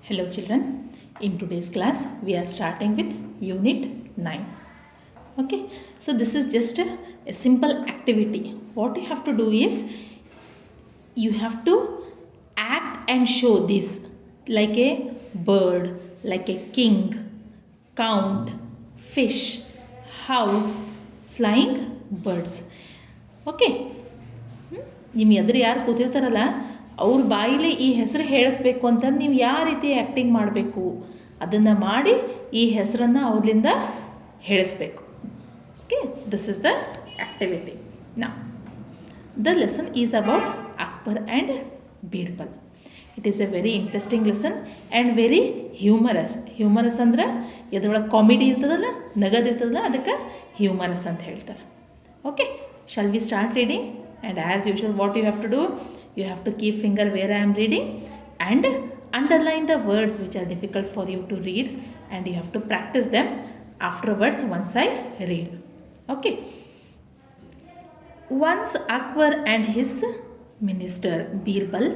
Hello children, in today's class we are starting with unit 9. Okay, so this is just a simple activity. What you have to do is you have to act and show this like a bird, like a king, count, fish, house, flying birds. Okay, ನಿಮ್ಮ ಎದುರು ಯಾರು ಕೂತಿರ್ತಾರಲ್ಲ ಅವ್ರ ಬಾಯಿಲೆ ಈ ಹೆಸರು ಹೇಳಿಸ್ಬೇಕು ಅಂತಂದು ನೀವು ಯಾವ ರೀತಿ ಆ್ಯಕ್ಟಿಂಗ್ ಮಾಡಬೇಕು ಅದನ್ನು ಮಾಡಿ ಈ ಹೆಸರನ್ನು ಅವ್ರಿಂದ ಹೇಳಿಸ್ಬೇಕು. Okay, this is the activity. ನಾ the lesson is about Akbar and Birbal. It is a very interesting lesson and very humorous ಅಂದ್ರೆ ಎದ್ರೊಳಗೆ ಕಾಮಿಡಿ ಇರ್ತದಲ್ಲ, ನಗದಿರ್ತದಲ್ಲ, ಅದಕ್ಕೆ ಹ್ಯೂಮರಸ್ ಅಂತ ಹೇಳ್ತಾರೆ. Okay, shall we start reading? And as usual, what you have to do, you have to keep finger where I am reading and underline the words which are difficult for you to read, and you have to practice them afterwards once I read. Okay. Once Akbar and his minister Birbal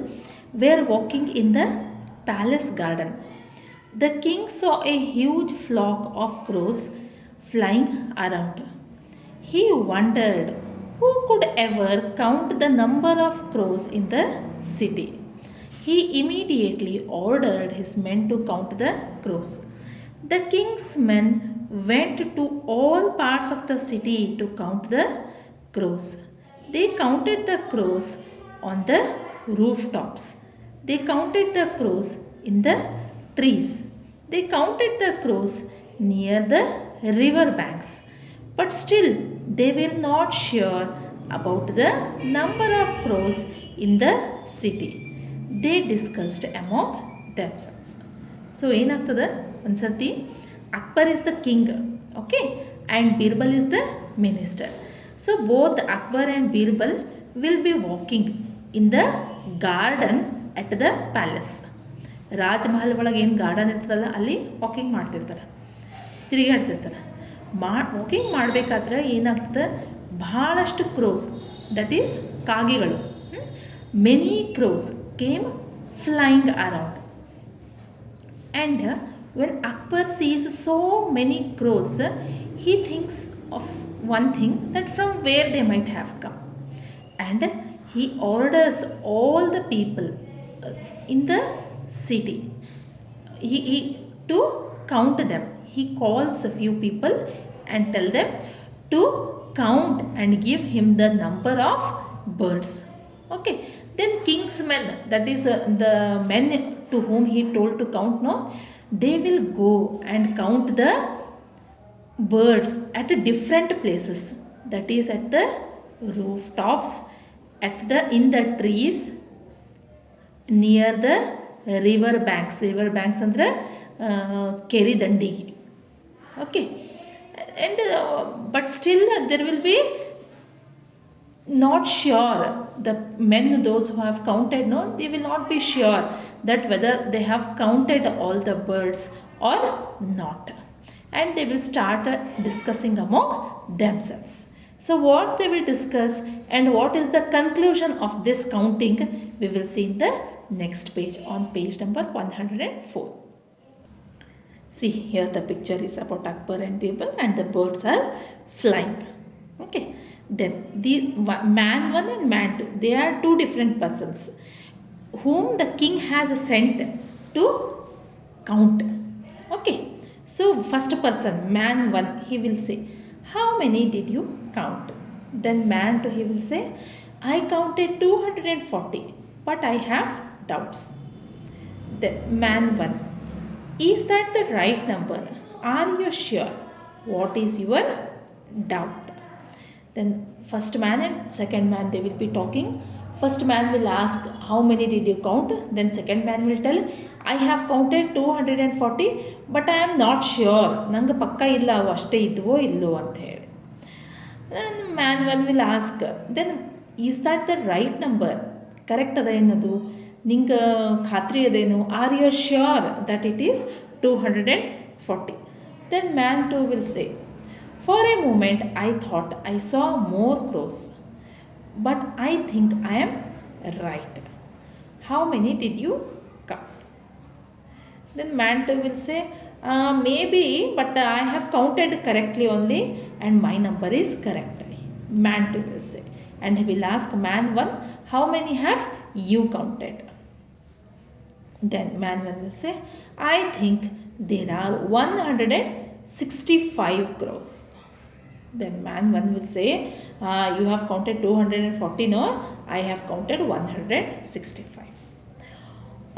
were walking in the palace garden. The king saw a huge flock of crows flying around. He wondered who could ever count the number of crows in the city. He immediately ordered his men to count the crows. The king's men went to all parts of the city to count the crows. They counted the crows on the rooftops. They counted the crows in the trees. They counted the crows near the river banks. But still, they were not sure about the number of crows in the city. They discussed among themselves. So, ಏನಾಗ್ತದೆ ಒಂದ್ಸರ್ತಿ Akbar is the king, okay, and Birbal is the minister. So, both Akbar and Birbal will be walking in the garden at the palace. Rajmahal ಒಳಗೆ ಏನು garden ಇರ್ತದಲ್ಲ ಅಲ್ಲಿ walking ಮಾಡ್ತಿರ್ತಾರೆ, ತಿರುಗಾಡ್ತಿರ್ತಾರೆ. Walking ಮಾಡಬೇಕಾದ್ರೆ ಏನಾಗ್ತದೆ, ಭಾಳಷ್ಟು ಕ್ರೋಸ್, ದಟ್ ಈಸ್ ಕಾಗೆಗಳು, many crows came flying around. And when Akbar sees so many crows, he thinks of one thing, that from where they might have come, and he orders all the people in the city he to count them. He calls a few people and tell them to count and give him the number of birds. Okay, then king's men, that is the men to whom he told to count, no, they will go and count the birds at different places, that is at the rooftops, in the trees, near the river banks ಅಂದ್ರೆ ಕೆರೆ ದಂಡಿಗೆ. Okay, and but still there will be not sure, the men, those who have counted, no, they will not be sure that whether they have counted all the birds or not, and they will start discussing among themselves. So what they will discuss and what is the conclusion of this counting, we will see in the next page, on page number 104. See, here the picture is about Akbar and Birbal, and the birds are flying. Okay, then the man 1 and man 2, they are two different persons whom the king has sent to count. Okay, so first person, man 1, he will say, how many did you count? Then man 2, he will say, I counted 240, but I have doubts. Then man 1, is that the right number? Are you sure? What is your doubt? Then first man and second man, they will be talking. First man will ask, how many did you count? Then second man will tell, I have counted 240, but I am not sure. ನಂಗೆ ಪಕ್ಕ ಇಲ್ಲ ಅವು ಅಷ್ಟೇ ಇದ್ವೋ ಇಲ್ಲೋ ಅಂತ ಹೇಳಿ. Then man 1 will ask, then is that the right number? Correct ಅದ ಏನದು, ನಿಂಗೆ ಖಾತ್ರಿ ಅದೇನು? Are you sure that it is 240? Then man 2 will say, for a moment I thought I saw more crows, but I think I am right. How many did you count? Then man 2 will say, maybe, but I have counted correctly only and my number is correct. Man 2 will say. And he will ask man 1, how many have you counted? Then man 1 will say, I think there are 165 crores. Then man 1 will say, you have counted 240, no? I have counted 165.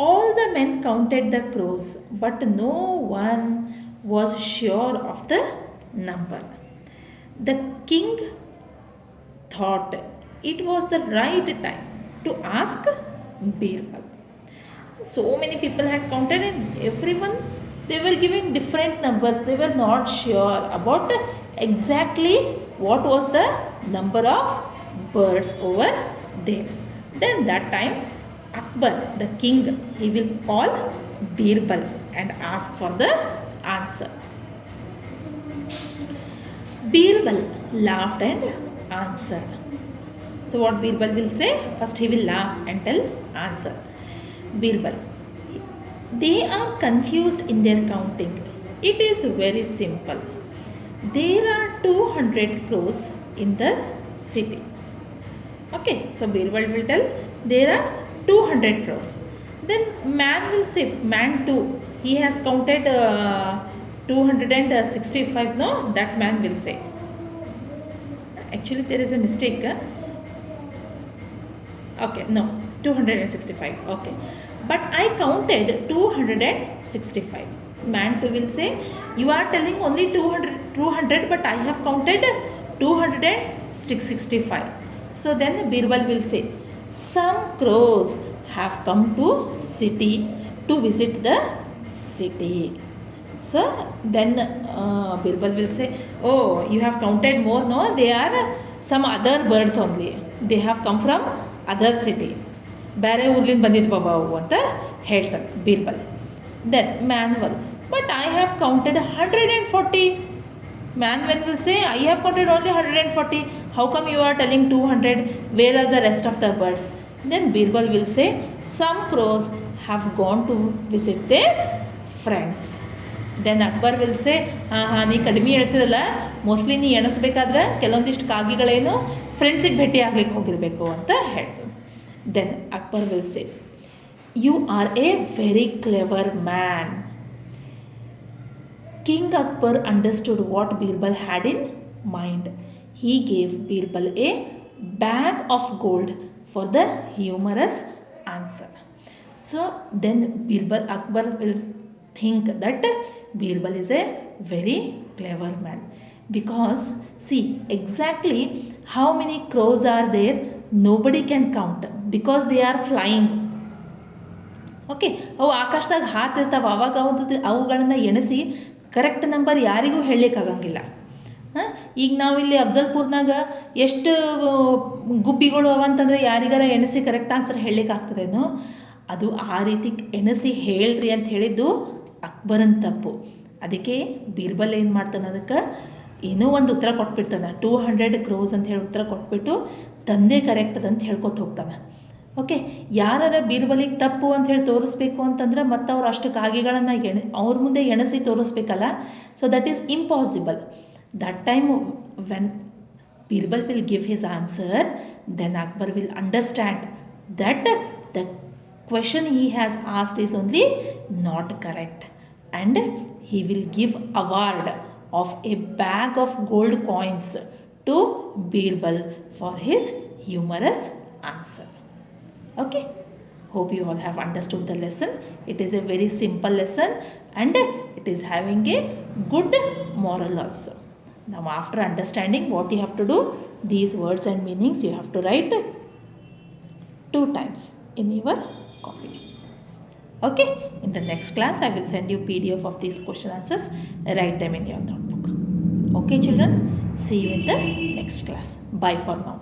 All the men counted the crows, but no one was sure of the number. The king thought it was the right time to ask Birbal. So many people had counted, and everyone, they were giving different numbers. They were not sure about exactly what was the number of birds over there. Then that time Akbar, the king, he will call Birbal and ask for the answer. Birbal laughed and answered. So what Birbal will say? First he will laugh and tell answer. Birbal, they are confused in their counting. It is very simple. There are 200 crores in the city. Okay, so Birbal will tell there are 200 crores. Then man will say, man 2, he has counted 265, no? That man will say. Actually, there is a mistake. Okay, no, 265. Okay, but I counted 265. Man 2 will say, you are telling only 200, but I have counted 265. So then Birbal will say, some crows have come to city to visit the city. So then Birbal will say, oh, you have counted more, no? They are some other birds only. They have come from other city. ಬೇರೆ ಊರ್ಲಿಂದ ಬಂದಿದ್ದು ಬಾಬಾ ಅವು ಅಂತ ಹೇಳ್ತಾನೆ Birbal. Then Manuel, but I have counted 140. Manuel will say, I have counted only 140. How come you are telling 200? Where are the rest of the birds? Then Birbal will say, some crows have gone to visit their friends. Then Akbar will say, ನೀ ಕಡಿಮೆ ಎಣಿಸಿದಲ್ಲ, mostly ನೀ ಎಣಿಸ್ಬೇಕಾದ್ರೆ ಕೆಲವೊಂದಿಷ್ಟು ಕಾಗಿಗಳೇನು ಫ್ರೆಂಡ್ಸಿಗೆ ಭೇಟಿ ಆಗ್ಲಿಕ್ಕೆ ಹೋಗಿರಬೇಕು ಅಂತ ಹೇಳ್ತಾನೆ. Then Akbar will say, you are a very clever man. King Akbar understood what Birbal had in mind. He gave Birbal a bag of gold for the humorous answer. So then Akbar will think that Birbal is a very clever man. Because see, exactly how many crows are there, nobody can count because they are flying. Okay, ಅವು ಆಕಾಶದಾಗ ಹಾರ್ತಿರ್ತಾವೆ. ಆವಾಗ ಅವುಗಳನ್ನು ಎಣಿಸಿ correct number ಯಾರಿಗೂ ಹೇಳಲಿಕ್ಕಾಗಂಗಿಲ್ಲ. ಈಗ ನಾವಿಲ್ಲಿ ಅಫ್ಜಲ್ಪುರ್ನಾಗ ಎಷ್ಟು ಗುಬ್ಬಿಗಳು ಅವಂತಂದರೆ ಯಾರಿಗಾರ ಎಣಿಸಿ correct answer ಹೇಳಲಿಕ್ಕಾಗ್ತದೇನೋ, ಅದು ಆ ರೀತಿ ಎಣಿಸಿ ಹೇಳ್ರಿ ಅಂತ ಹೇಳಿದ್ದು ಅಕ್ಬರನ್ ತಪ್ಪು. ಅದಕ್ಕೆ ಬೀರ್ಬಲ್ ಏನು ಮಾಡ್ತಾನೆ, ಅದಕ್ಕೆ ಏನೋ ಒಂದು ಉತ್ತರ ಕೊಟ್ಬಿಡ್ತಾನೆ. 200 ಕ್ರೋಸ್ ಅಂತ ಹೇಳಿ ಉತ್ತರ ಕೊಟ್ಬಿಟ್ಟು ತಂದೆ ಕರೆಕ್ಟ್ ಅದಂತ ಹೇಳ್ಕೊತ ಹೋಗ್ತಾನೆ. ಓಕೆ, ಯಾರ ಬೀರ್ಬಲಿಗೆ ತಪ್ಪು ಅಂತ ಹೇಳಿ ತೋರಿಸ್ಬೇಕು ಅಂತಂದ್ರೆ ಮತ್ತು ಅವ್ರು ಅಷ್ಟು ಕಾಗಿಗಳನ್ನು ಅವ್ರ ಮುಂದೆ ಎಣಿಸಿ ತೋರಿಸ್ಬೇಕಲ್ಲ. So that is impossible. That time when Birbal will give his answer, then Akbar will understand that the question he has asked is only not correct, and he will give award of a bag of gold coins to Birbal for his humorous answer. Okay, hope you all have understood the lesson. It is a very simple lesson and it is having a good moral also. Now after understanding what you have to do, these words and meanings you have to write 2 times in your copy. Okay, in the next class I will send you PDF of these question answers. Write them in your notebook. Okay children, see you in the next class. Bye for now.